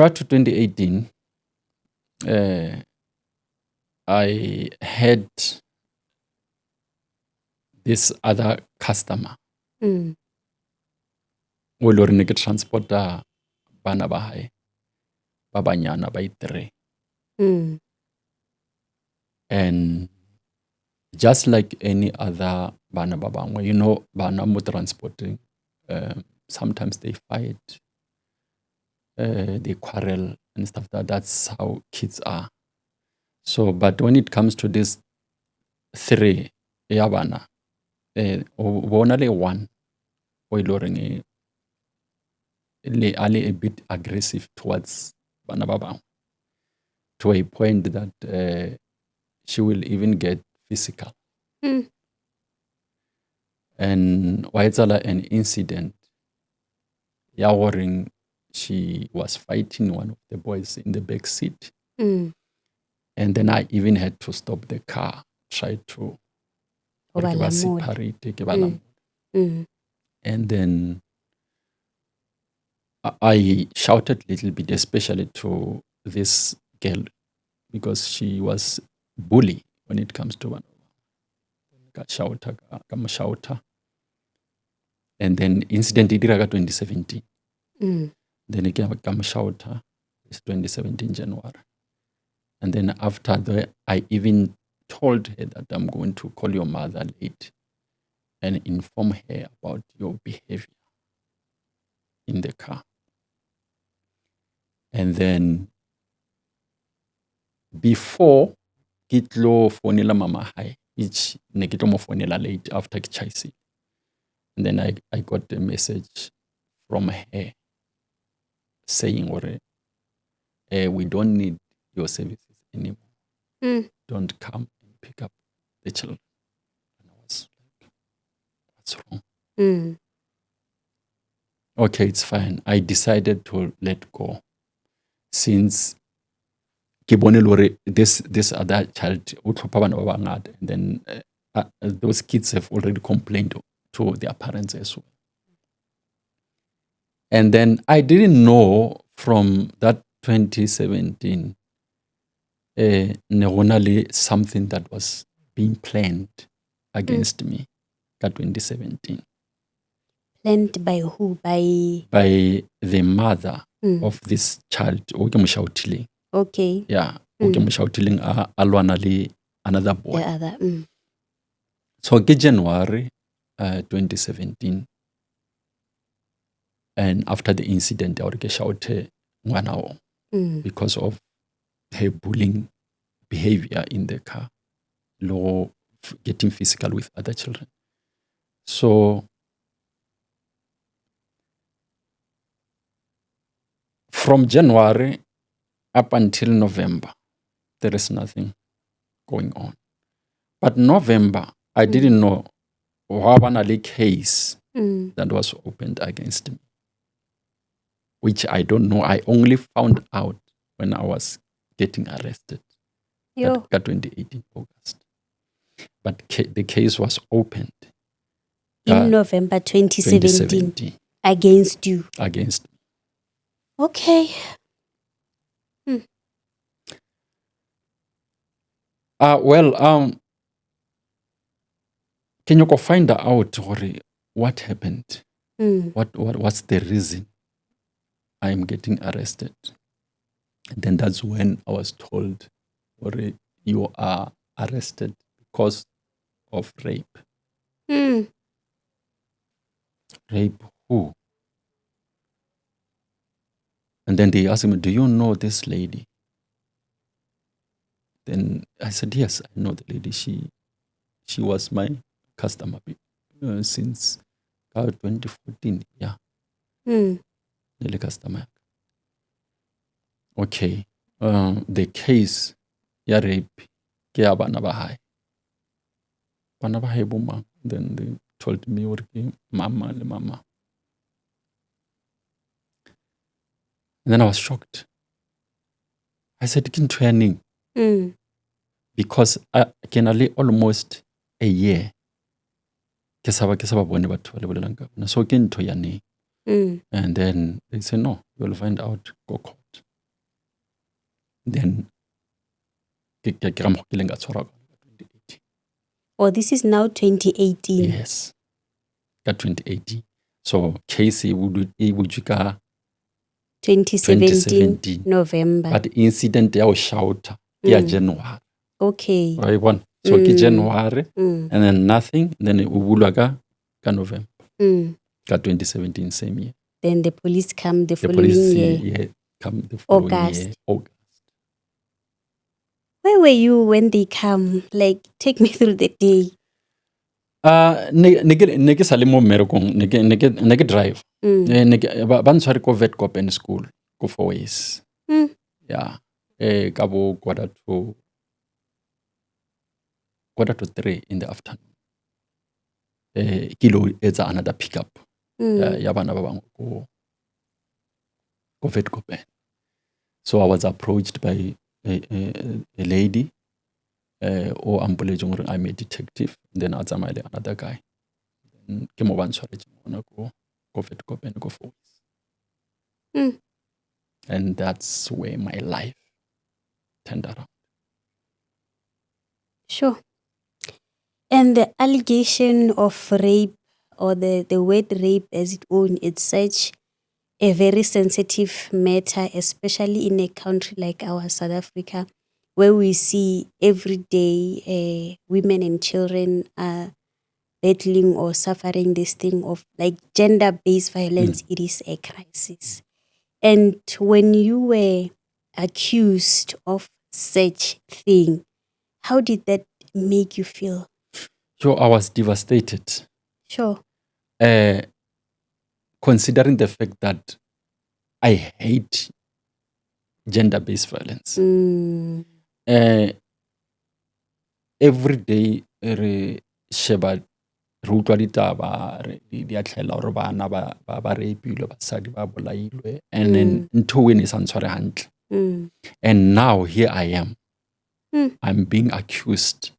prior to 2018, I had this other customer Mm. o le gore ke transporta bana ba hae ba banyana ba 3. Mm. And just like any other bana ba bangwe, bana mo transporting, sometimes they fight, they quarrel and stuff. That's how kids are. So, but when it comes to this 3 ya bana, o bona le one o ile goreng a le a bit aggressive towards bana ba bangwe, to a point that she will even get physical. Mm. And wa etsala an incident ya goreng she was fighting one of the boys in the back seat. Mm. And then I even had to stop the car, try to O ba lamola. separate, ke ba lamola. Mm. And then I shouted a little bit, especially to this girl, because she was bully when it comes to one. Ka mo shouta. And then incident idira ka 2017. Mm. Then ke mo shouta, it's 2017 January. And then after that, I even told her that I'm going to call your mother late and inform her about your behavior in the car. And then before ke tlo fonela mama hai, each ne ke tlo mo fonela late after ke chaisile. And then I got a message from her saying, we don't need your services anymore. Mm. Don't come and pick up the children. And I was like, what's wrong? Mm. Okay, it's fine. I decided to let go since ke bone lore this other child o tlhopha bana ba bangata, and then those kids have already complained to their parents as well. And then I didn't know from that 2017 ne gona le something that was being planned against me that 2017 Planned by who? by the mother Mm. of this child o ke mo shoutileng. Okay. Yeah, o ke mo shoutileng a lwana le another boy. The other. Mm. So ke January 2017, and after the incident I would get shouted ngwana o Mm. because of her bullying behavior in the car, low getting physical with other children. So from January up until November, there is nothing going on. But November, I didn't know a case that was opened against me, which I don't know. I only found out when I was getting arrested. Yo. That 2018 August. But the case was opened In November 2017. Against you. Against me. Okay. Can you go find out what happened? Mm. What's the reason I'm getting arrested? And then that's when I was told, you are arrested because of rape. Mm. Rape who? And then they asked me, do you know this lady? Then I said, yes, I know the lady. She was my customer since 2014. Yeah. Nearly customer. Okay. The case, ya rape, ke ya bana ba hae. Bana ba hae bo mang? Then they told me, mama le mama. And then I was shocked. I said, ke ntho ya neng? Because I can almost a year ke sa ba bone batho ba le bolelang ka bona. So ke ntho ya neng? And then they said, no, you'll find out, go court. then ke ra mo ke leng ka tshwara ka 2018. Oh, this is now 2018. Yes, ka 2018. So case e butse ka 2017 November. but incident ya go shouta ke ya January. Okay. Wa e bona? So ke January and then nothing, then o bulwa ka November ka 2017 same year. Then the police come the The following police year. come the following August. year, August. Where were you when they come? Like, take me through the day. Ne ke sa le mo mmerekong ne ke drive. Ba ntshware ko Witkoppen school ko 4 years. Yeah. Ka bo quarter to 3 in the afternoon. Kilo etsa another pickup. Ya bana ba bangwe ko Witkoppen. So I was approached by a lady o ampoletseng gore I'm a detective, then a tsamaile another guy. Ke mo ba ntshwaretseng gona ko Witkoppen ko 4 years. And that's where my life turned around. Sure. And the allegation of rape or the word rape as its own, it's such a very sensitive matter, especially in a country like our South Africa, where we see every day women and children are battling or suffering this thing of like gender-based violence. It is a crisis. And when you were accused of such thing, how did that make you feel? So I was devastated. Sure. Considering the fact that I hate gender-based violence. Every day re sheba re utlwa ditaba di a tlhela gore bana ba rapilwe, basadi ba bolailwe, and then ntho e ne sa ntshware hantle. And now here I am. I'm being accused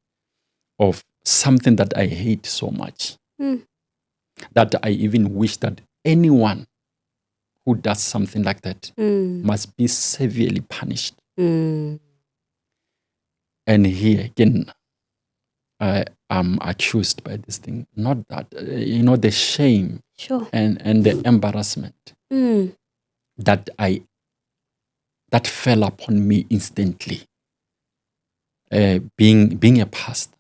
of something that I hate so much. That I even wish that anyone who does something like that must be severely punished. And here again, I'm accused by this thing. Not that, the shame and the embarrassment that fell upon me instantly. Being a pastor,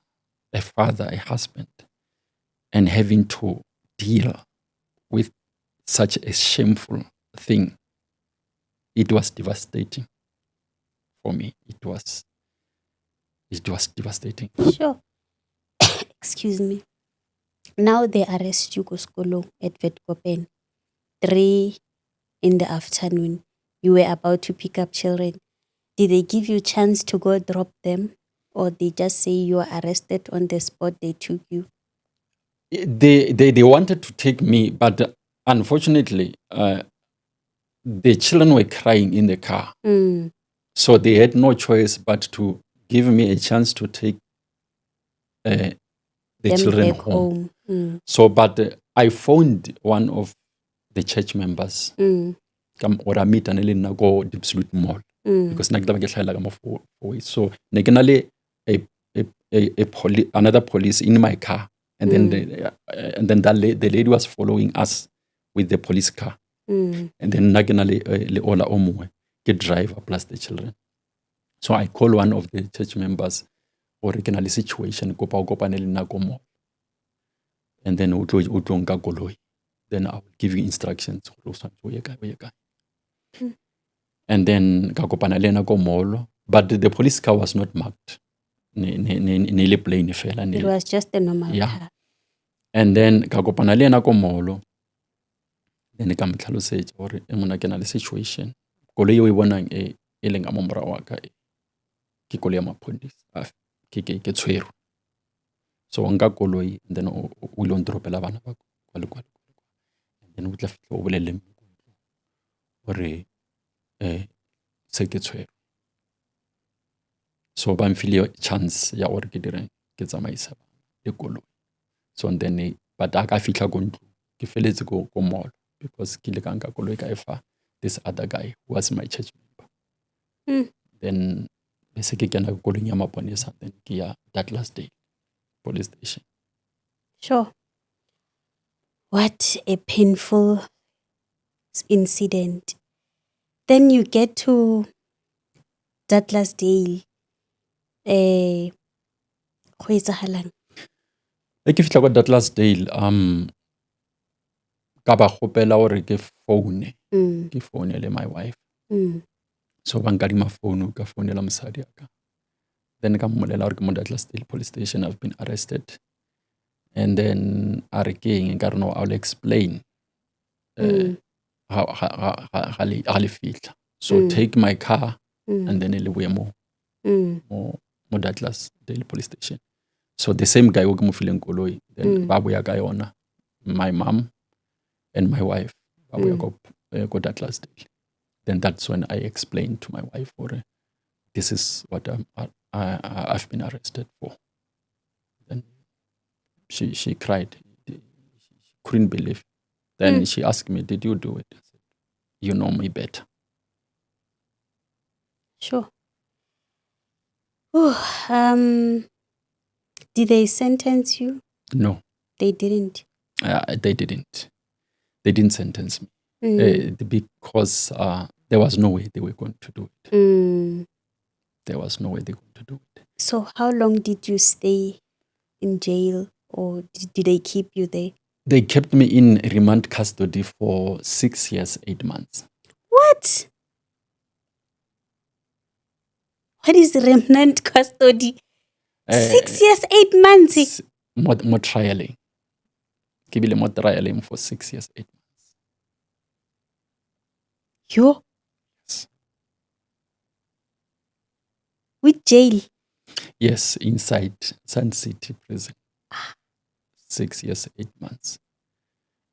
a father, a husband, and having to deal with such a shameful thing, it was devastating for me. It was devastating. Sure. Excuse me. Now they arrest you, Koskolo, at Witkoppen. 3 in the afternoon. You were about to pick up children. Did they give you a chance to go drop them? Or they just say you are arrested on the spot, they took you? They wanted to take me, but unfortunately, the children were crying in the car. So they had no choice but to give me a chance to take the them children back home. So, but I phoned one of the church members. Or I meet and go Absolute Mall. Because so another police in my car, and then the lady was following us with the police car, and then ola omwe get driver plus the children. So I call one of the church members or regional situation mall, and then then I will give you instructions. And then mall, but the police car was not marked. It was just a normal car. And then mall, then ka mtlhalosetsa gore mona ke na le situation. Koloi e bonang e leng a momora wa ka ke koloi ya maphodisa ke tshwero. So nka koloi, and then o ile on dropela bana ba kwa. And then o tla fitla o bolelle gore se ke tshwero. So ba mfile chance ya gore ke direng ke tsamaisa le koloi. So and then but aka fitla go ntlo ke feletse go mall because ke le ka nka koloi ka efa this other guy who was my church member. then bese ke kena kolong ya maponesa, then ke ya Douglasdale police station. Sure. What a painful incident. Then you get to Douglasdale. Go etsahalang? Ke fitla kwa Douglasdale, ka ba gopela gore ke phone. Ke founele my wife. So ba nkadima phone, ka founela mosadi aka. Then ka mmolela gore ke mo Douglasdale police station, I've been arrested. And then a re keng, ka re no, I'll explain ga le fitla. So take my car and then le boye mo Douglasdale police station. So the same guy o ke mo fileng koloi, then ba boya ka yona, my mom and my wife, ba boya go Douglasdale. Then that's when I explained to my wife, this is what I've been arrested for. Then she cried. She couldn't believe. Then she asked me, did you do it? I said, you know me better. Sure. Did they sentence you? No. They didn't. They didn't. They didn't sentence me because there was no way they were going to do it. There was no way they were going to do it. So how long did you stay in jail, or did they keep you there? They kept me in remand custody for 6 years, 8 months. What? What is remnant custody? 6 years, 8 months? More trialing. Kibile more trialing for 6 years, 8 months. Yo? Yes. With jail? Yes, inside Sun City prison. 6 years, 8 months.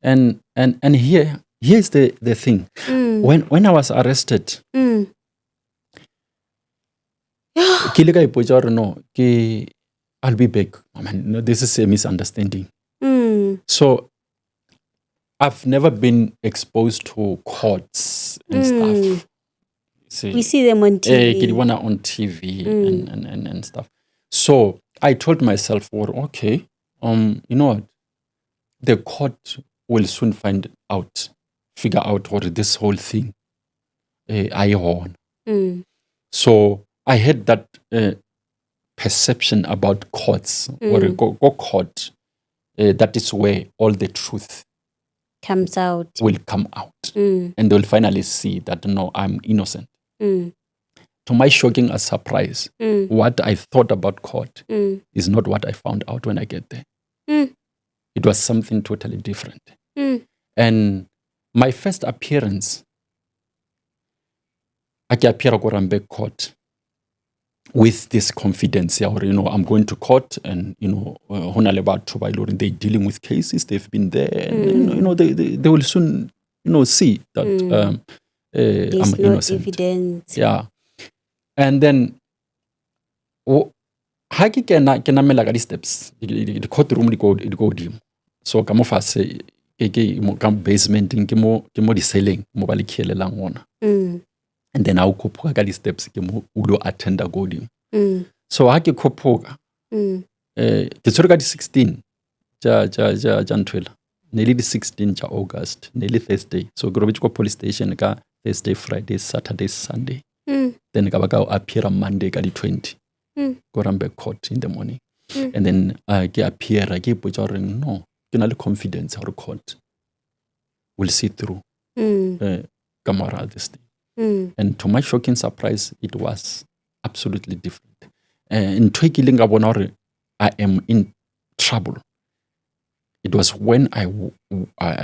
And here's the thing. When I was arrested, I'll be back. No, this is a misunderstanding. So I've never been exposed to courts and stuff. We see them on TV. On TV and stuff. So I told myself, okay, you know what? The court will soon figure out what this whole thing I own. So I had that perception about courts, or go court. That is where all the truth will come out, and they'll finally see that no, I'm innocent. To my shocking surprise, what I thought about court is not what I found out when I get there. It was something totally different. And my first appearance, I appear at Rambek court with this confidence, I'm going to court, and they're dealing with cases, they've been there, and they will soon see that I'm innocent. Evidence. Yeah. And then ha ke namela ka di-steps, the courtroom it go dim. So ka mo fase ke mo ka basement ke mo di-selling mo ba le khielelang ona. And then I'll kophoka ka di-steps ke mo ulo attenda go dim. So ha ke kophoka ke tsore ka di-16 ja ntwela, nearly the 16 August, nearly Thursday. So ke robetse ko police station ka Thursday, Friday, Saturday, Sunday. Then ka appear on Monday ka di-20. Go Rambek court in the morning. And then ke appear ke ipotsa gore no, ke na le confidence gore court will see through kamara this thing. And to my shocking surprise, it was absolutely different. In tweaking I am in trouble. It was when I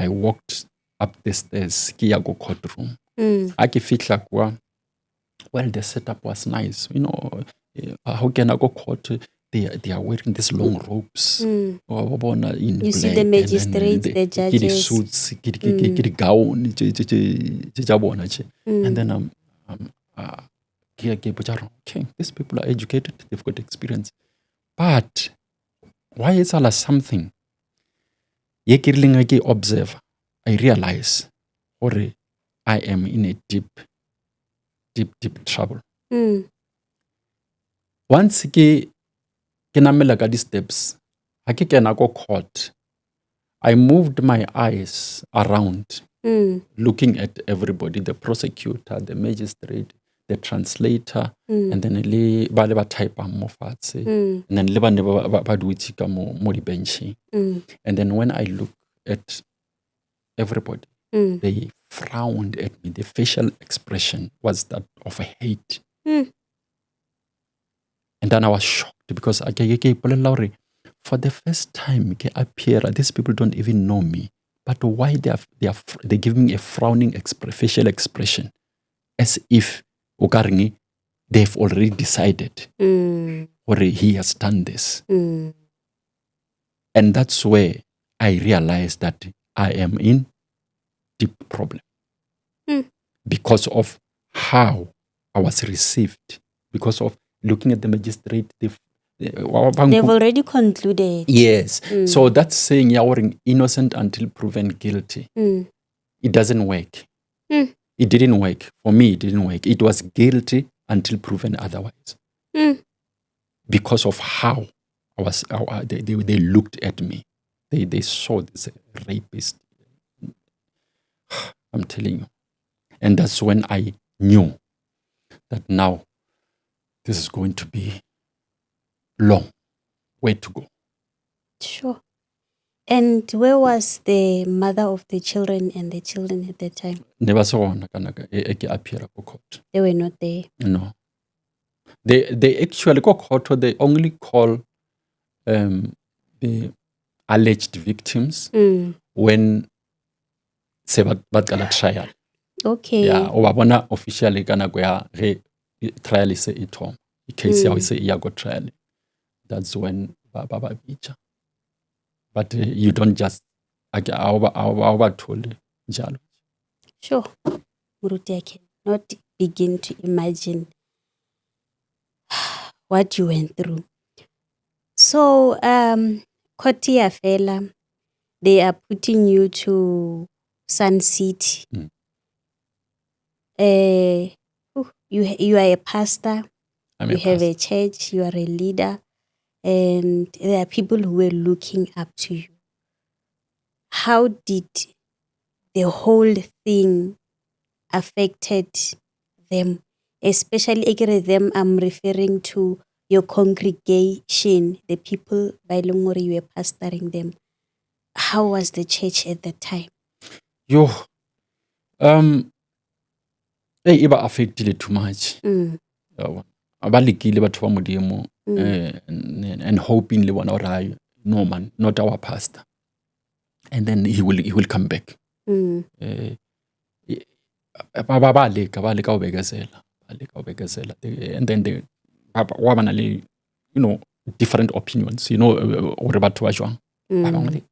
walked up the stairs, Kiago courtroom. I feel like, well, the setup was nice. How can I go court? They are wearing these long robes. In you see the magistrates, the judges. Suits, gown, and then okay, these people are educated, they've got experience. But why is all something? Ye observe, I realize, I am in a deep trouble. Once ke namela ka di-steps, ha ke kena ko court, I moved my eyes around, looking at everybody, the prosecutor, the magistrate, the translator, and then le ba typang mo fatshe, and then le ba ne ba dutse ka mo di-benching. And then when I look at everybody, they frowned at me. The facial expression was that of hate. And then I was shocked because for the first time ke appear, these people don't even know me. But why they give me a frowning facial expression, as if they've already decided or he has done this. And that's where I realized that I am in deep problem because of how I was received, because of looking at the magistrate. They've already concluded. Yes. So that's saying you're innocent until proven guilty. It doesn't work. It didn't work. For me, it didn't work. It was guilty until proven otherwise. Because of how they looked at me. They saw this rapist. I'm telling you. And that's when I knew that now this is going to be long way to go. Sure. And where was the mother of the children and the children at that time? Never saw one appear court. They were not there. No. They actually go court. They only call the alleged victims when se bat kala trial. Okay. Yeah, o ba bona officially kana go ya trial is e thoma. The case ya se ya go trial. That's when ba bicha. But you don't just told njalo. Sure. Muruti, I cannot begin to imagine what you went through. So, Kotia Fela, they are putting you to Sun City. You are a pastor. You have a church. You are a leader. And there are people who were looking up to you. How did the whole thing affected them? Especially them, I'm referring to your congregation, the people by Longori you were pastoring them. How was the church at that time? Iba affected too much. Abalikile batho ba modimo and hoping le bona ora no man, not our pastor. And then he will come back. Ba leka ho bekezela. And then they wa bana le different opinions, ore batho ba jwang. Ba bangwe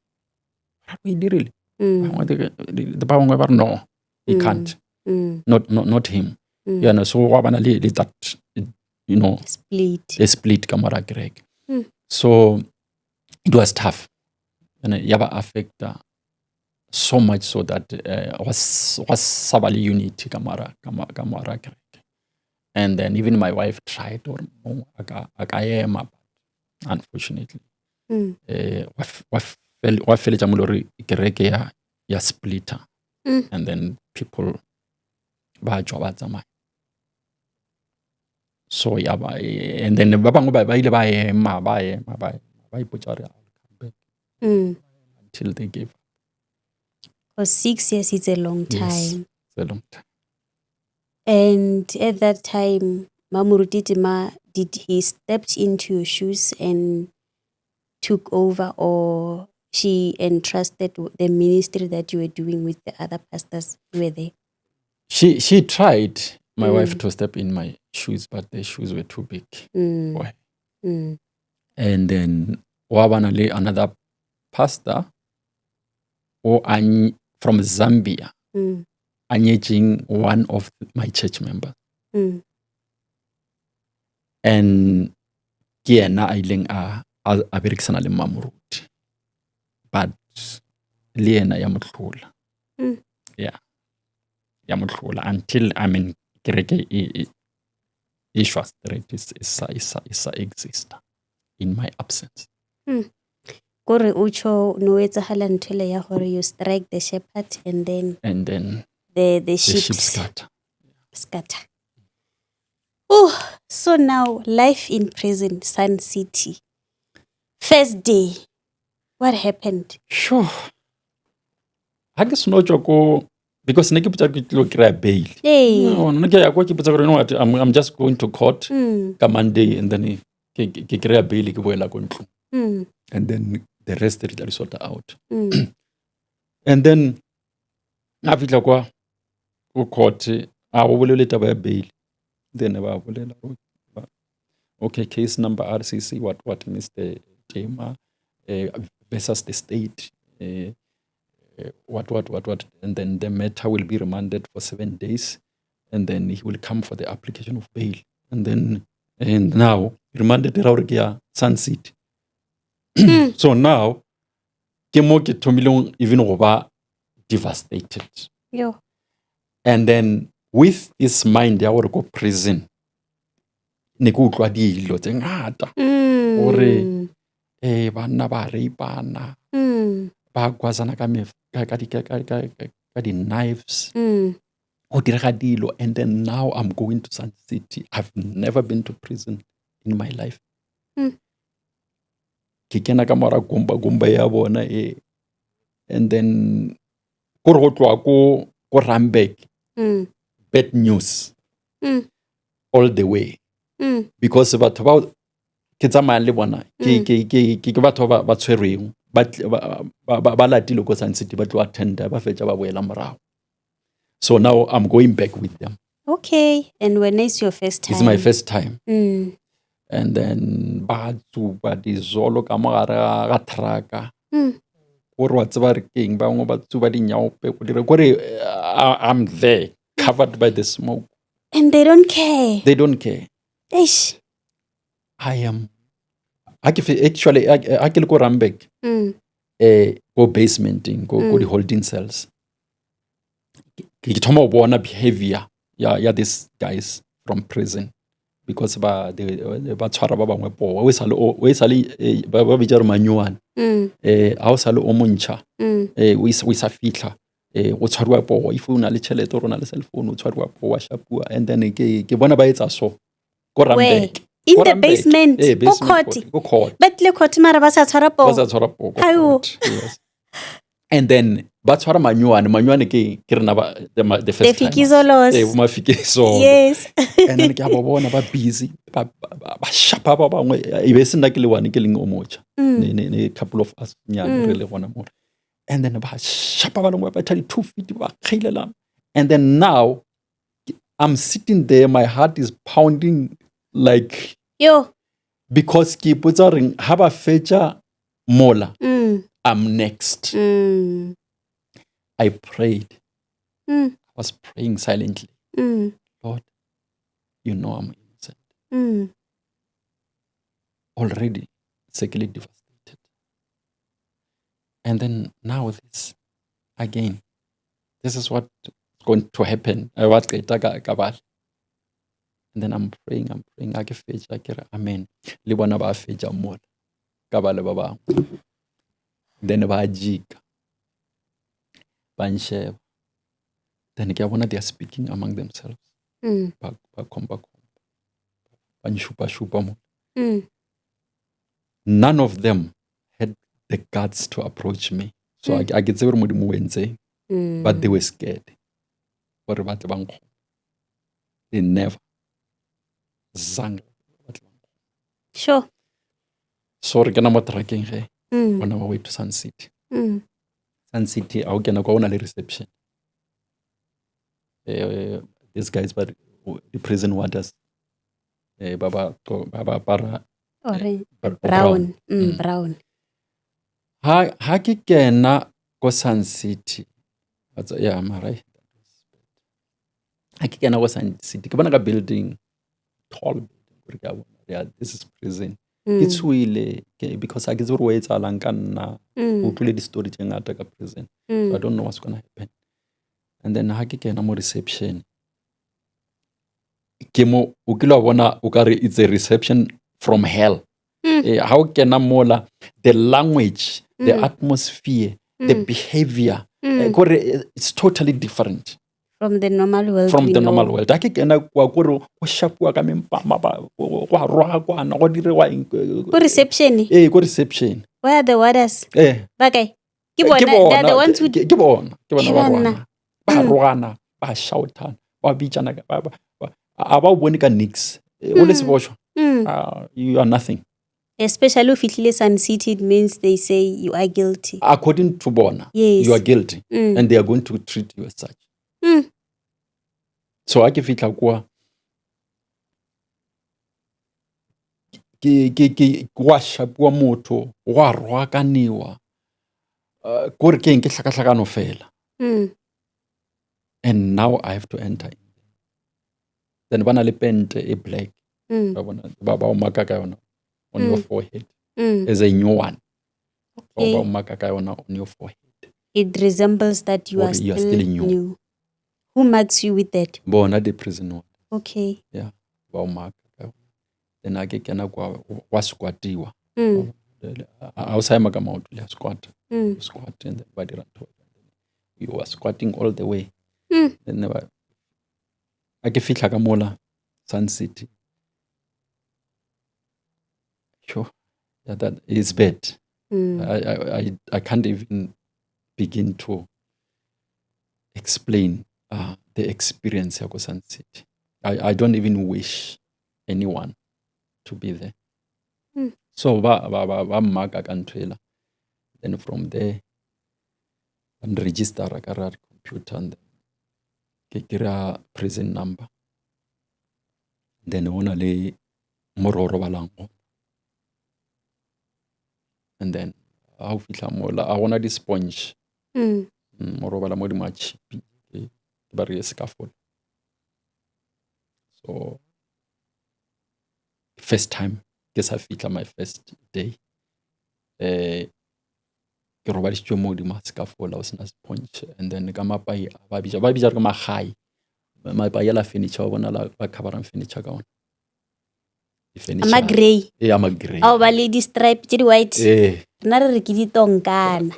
we dirile. The bangwe ba no, he can't. Not him. Yeah, so wa bana le that split kamara Greg. So it was tough. And yaba affect so much so that was sabali unity kamara Greg. And then even my wife tried or akayema, unfortunately. Wa fele jamulori Greg ya splitter. And then people ba joba tsamaya. So and then ba bangwe ba ile ba ema ba ipotsa re come back until they gave up. For 6 years is a long time. Yes, it's a long time. And at that time, Mamuruti Tema, did he stepped into your shoes and took over, or she entrusted the ministry that you were doing with the other pastors who were there? She tried, my wife, to step in my shoes, but the shoes were too big for her. And then wabanale another pastor from Zambia, anyaging one of my church members. And kiena ailing a berekisana le Mamuruti, but liena ya motlhola. Yeah, ya motlhola until kereke issue straight is exist in my absence. Kore ucho no etsahala nthwele ya gore you strike the shepherd and then the sheep scatter. Oh, so now life in prison, Sun City. First day, what happened? Sure. I guess no joko because neke putsa ke tlo kry bail. Hey. No, neke ya kwa ke putsa gore you know what, I'm just going to court ka Monday and then ke kry bail ke boela ko ntlo. And then the rest re tla sort out. And then a fitla kwa go court a go bolele taba ya bail. Then ba bolela okay, case number RCC what Mr. Tema versus the state what and then the matter will be remanded for 7 days and then he will come for the application of bail and now remanded ra Sun City. So now ke mo ke thomileng even go ba devastated. Yo. And then with this mind ya gore go prison ne go utlwa dilo tse ngata gore banna ba reipana ba gwazana ka di knives go direga dilo. And then now I'm going to Sun City. I've never been to prison in my life. Ke kena ka mora gumba ya bona and then go re go tloa ko Randburg bad news all the way because batho ba ke tsamaya le bona ke batho ba tshwereng ba latile ko Sun City ba tlo attenda ba fetsa ba boela morago. So now I'm going back with them. Okay, and when is your first time? It's my first time. And then ba tsuba dizolo ka mogare ga traka gore wa tseba re keng ba ngwe ba tsuba dinyaope go dire gore I'm there covered by the smoke and they don't care. They don't care. Eish. I am actually I ke le ko Randburg go basementing go the holding cells ke thoma go bona behavior ya these guys from prison because ba tshwara ba bangwe po o sale ba bitsa re manyuane a o sale o montšha o isa fitla o tshwariwa po if o na le tšhelete o na le cell phone o tshwariwa po wa shapua and then ke bona ba etsa so go Randburg in the basement go court but le court mara ba sa tshwara po yes. And then ba tshwara manyuane ke rena ba the first time ma fikizo yes and then ke ba bona ba busy ba shapa ba bangwe e be se nna ke le one ke leng o mocha ne couple of us nyane re le gona mo and then ba shapa ba lengwe ba thali 2 feet ba khilela and then now I'm sitting there my heart is pounding like because ke ipotsa reng ha ba fetsa mola I'm next. I prayed. I was praying silently. Lord, you know I'm innocent. Already secretly devastated. And then now this again. This is what's going to happen. And then I'm praying. I get fetch. Amen. Le bona ba fetsa mola. Ka ba le ba bang. Then ba jika. Bansheba. Then ke bona they are speaking among themselves. Ba komba. Banshupa mo. None of them had the guts to approach me. So I get se mo di mo wentse. But they were scared. Gore ba tle bang. They never zang. Sure. So re kena mo tracking ge. On our way to Sun City. Sun City, I can go on a reception. These guys, but the prison warders, Baba para brown. Brown. Ha ke kena go Sun City. Yeah, am I right? Ha ke kena go Sun City. Ke bona ka building, tall building. Yeah, this is prison. It's really because I get to wait a long time. The story at the prison. So I don't know what's gonna happen. And then I get a more reception. ke mo o kile wa bona o ka re it's a reception from hell. How o kena mola, the language, the atmosphere, the behavior, it's totally different from the normal world. From we the know. normal world. A ke kena kwa kore go shapua ka mempama go a roga kwana go direwa eng Ko reception. Ko reception. Where are the warders? Bakae. Ke Ke bona, they are the ones who ke bona ba Banna. rwana ba shoutana ba bitsana a ba bone ka nix o le seboshwa. You are nothing. Especially if it Sun City, it means they say you are guilty. According to bona, Yes. you are guilty, and they are going to treat you as such. So a ke fitla kwa ke wa shapua motho wa rwakaniwa kore ke eng ke hlakahlakano fela. And now I have to enter in. Then bana le pente e black. Ba o maka ka yona on your forehead. As a new one. Okay. Ba o maka ka yona on your forehead. It resembles that you are still new. Who marks you with that? Bona the prison one. Okay. Yeah. Ba o maka ka yona. Then a ke kena kwa wa squatiwa. A o sa ema ka maoto le squat. Squat and then ba dira ntho. You were squatting all the way. Then never. A ke fitla ka mola Sun City. Sure. Yeah, that is bad. I can't even begin to explain the experience of Sun City. I don't even wish anyone to be there. So ba maka ka ntwela. Then from there and register a computer and ke kira prison number. Then ona le mororo balango. And then how fitla mola I wanna the sponge. Mororo bala mo di match. Bari scaffold. So first time guess I fitla my first day. Ke robaditswe mo di scaffold I was na sponge and then ka mapai ba bija ka magai. Mapai la furniture bona la ba coverang furniture ka ona. Ama grey. Ama grey. Oh, ba le di stripe tse di white. Rena re ke di tonkana.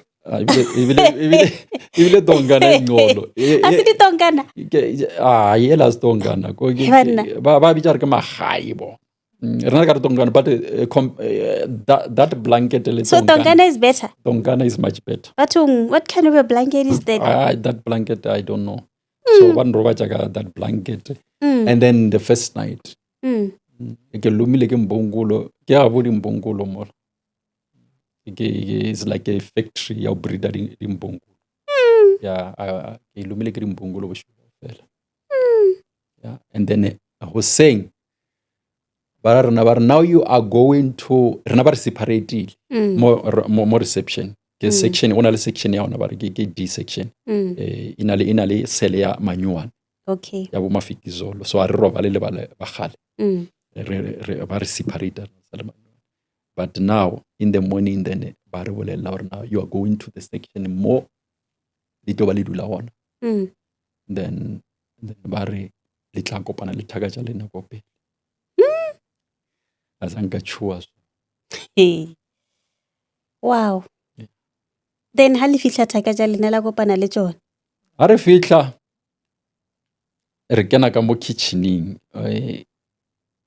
Ibile tonkana ngolo. A se di tonkana. Yela se tonkana ko ba bija ka magai bo. Rena ka tonkana but that blanket le tonkana. So tonkana is better. Tonkana is much better. What kind of a blanket is that? That blanket I don't know. So one roba that blanket. And then the first night. Ke lumile ke mbongulo ke a bodi mbongulo mo. It's like a factory ya breeder di mbongulo. Yeah, ke lumile ke mbongulo bo fela. Yeah, and then I was saying but now you are going to rena separated more reception. Ke section ona le section ya ona ba ke D section. Ina le cell ya manyuan. Okay. Ya bo mafikizolo. So a re roba le ba gale. Ba re separated. But now in the morning then now you are going to the section more little ba le dula ona. Then ba re le tla kopana le thaka tsa lena go pele. Azanka chua. Wow. Then ha le fihla thaka tsa lena la kopana le tsona. Ha re fihla re kena ka mo kitchening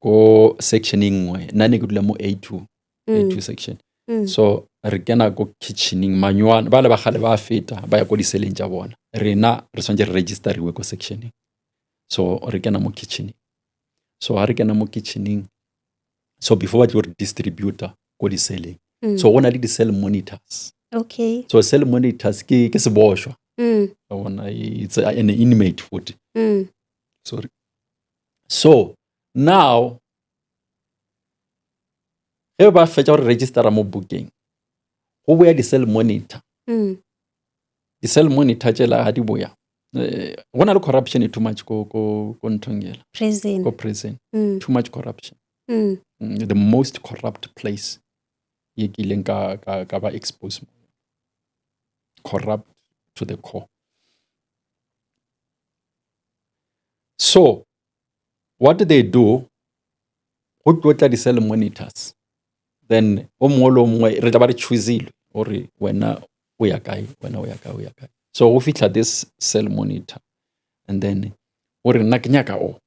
ko section nngwe nane ke dula mo A2 section. So re kena ko kitchening manywana ba le ba gale ba feta ba ya ko di seleng tsa bona. Rena re swantse re registeriwe ko sectioning. So re kena mo kitchening. So ha re kena mo kitchening. So before what you distributor ko di seleng. So ona le di cell monitors. Okay. So cell monitors ke seboshwa. It's an inmate food. Sorry. So now e ba fetsa go register mo booking. Go boya di cell monitor. Di cell monitor tsela ha di boya. Gona le corruption too much ko ntongela. Prison. Ko prison. Too much corruption. The most corrupt place ye kileng ka ba expose. Corrupt to the core. So what they do, go tlotla di-cell monitors. Then o mongwe le o mongwe re tla ba re choose-ilwe ore wena o ya kae, wena o ya kae, o ya kae. So go fitlha this cell monitor, and then ore nna ke nyaka o.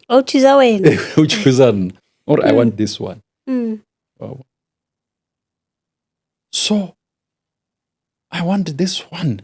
O choose wena. O choose nna or I want this one. Wow. So I want this one.